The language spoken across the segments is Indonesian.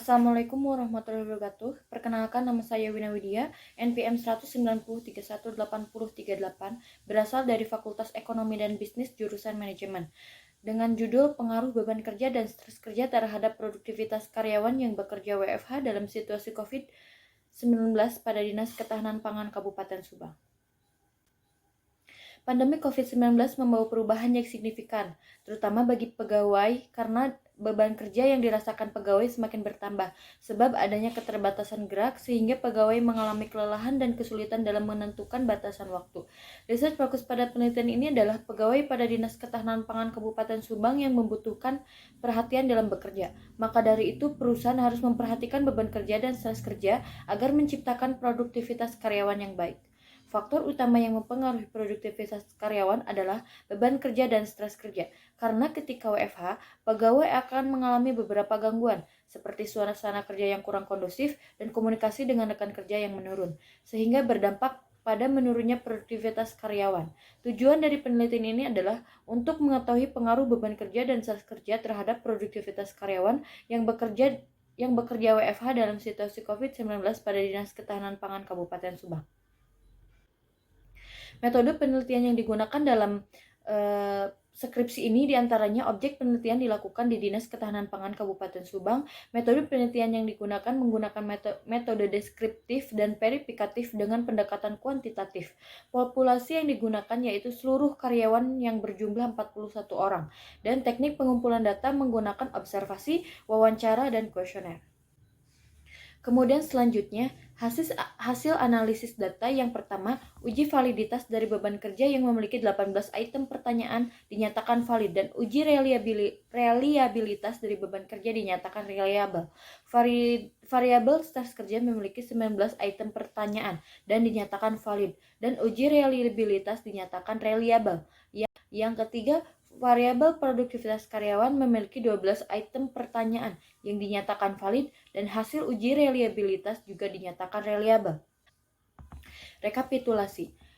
Assalamualaikum warahmatullahi wabarakatuh. Perkenalkan, nama saya Wina Widya, NPM 190318038, berasal dari Fakultas Ekonomi dan Bisnis jurusan Manajemen, dengan judul Pengaruh Beban Kerja dan Stres Kerja terhadap Produktivitas Karyawan yang bekerja WFH dalam situasi COVID-19 pada Dinas Ketahanan Pangan Kabupaten Subang. Pandemi COVID-19 membawa perubahan yang signifikan, terutama bagi pegawai karena beban kerja yang dirasakan pegawai semakin bertambah, sebab adanya keterbatasan gerak sehingga pegawai mengalami kelelahan dan kesulitan dalam menentukan batasan waktu. Riset fokus pada penelitian ini adalah pegawai pada Dinas Ketahanan Pangan Kabupaten Subang yang membutuhkan perhatian dalam bekerja. Maka dari itu, perusahaan harus memperhatikan beban kerja dan stres kerja agar menciptakan produktivitas karyawan yang baik. Faktor utama yang mempengaruhi produktivitas karyawan adalah beban kerja dan stres kerja. Karena ketika WFH, pegawai akan mengalami beberapa gangguan, seperti suasana kerja yang kurang kondusif dan komunikasi dengan rekan kerja yang menurun, sehingga berdampak pada menurunnya produktivitas karyawan. Tujuan dari penelitian ini adalah untuk mengetahui pengaruh beban kerja dan stres kerja terhadap produktivitas karyawan yang bekerja WFH dalam situasi COVID-19 pada Dinas Ketahanan Pangan Kabupaten Subang. Metode penelitian yang digunakan dalam skripsi ini diantaranya objek penelitian dilakukan di Dinas Ketahanan Pangan Kabupaten Subang. Metode penelitian yang digunakan menggunakan metode deskriptif dan verifikatif dengan pendekatan kuantitatif. Populasi yang digunakan yaitu seluruh karyawan yang berjumlah 41 orang, dan teknik pengumpulan data menggunakan observasi, wawancara, dan kuesioner. Kemudian selanjutnya, hasil analisis data yang pertama, uji validitas dari beban kerja yang memiliki 18 item pertanyaan dinyatakan valid dan uji reliabilitas dari beban kerja dinyatakan reliable. Variabel stres kerja memiliki 19 item pertanyaan dan dinyatakan valid dan uji reliabilitas dinyatakan reliable. Yang ketiga, variabel produktivitas karyawan memiliki 12 item pertanyaan yang dinyatakan valid dan hasil uji reliabilitas juga dinyatakan reliable.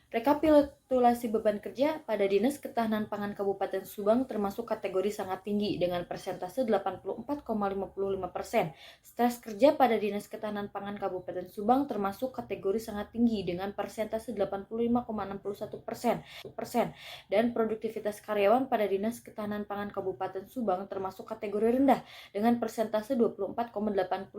Rekapitulasi beban kerja pada Dinas Ketahanan Pangan Kabupaten Subang termasuk kategori sangat tinggi dengan persentase 84,55%. Stres kerja pada Dinas Ketahanan Pangan Kabupaten Subang termasuk kategori sangat tinggi dengan persentase 85,61%. Dan produktivitas karyawan pada Dinas Ketahanan Pangan Kabupaten Subang termasuk kategori rendah dengan persentase 24,85%.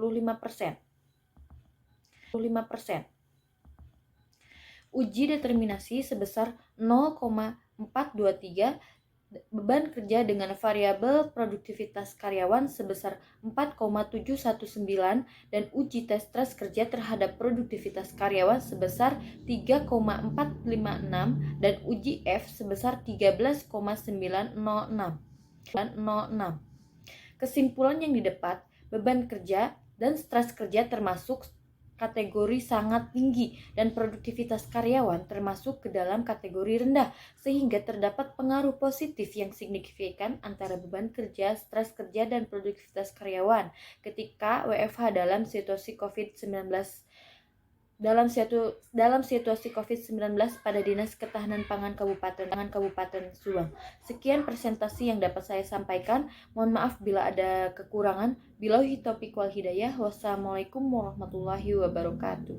Uji determinasi sebesar 0,423, beban kerja dengan variabel produktivitas karyawan sebesar 4,719 dan uji tes stres kerja terhadap produktivitas karyawan sebesar 3,456 dan uji F sebesar 13,906. Kesimpulan yang didapat, beban kerja dan stres kerja termasuk kategori sangat tinggi dan produktivitas karyawan termasuk ke dalam kategori rendah, sehingga terdapat pengaruh positif yang signifikan antara beban kerja, stres kerja, dan produktivitas karyawan ketika WFH dalam situasi COVID-19 pada Dinas Ketahanan Pangan Kabupaten Subang. Sekian presentasi yang dapat saya sampaikan. Mohon maaf bila ada kekurangan. Billahi taufiq wal hidayah. Wassalamualaikum warahmatullahi wabarakatuh.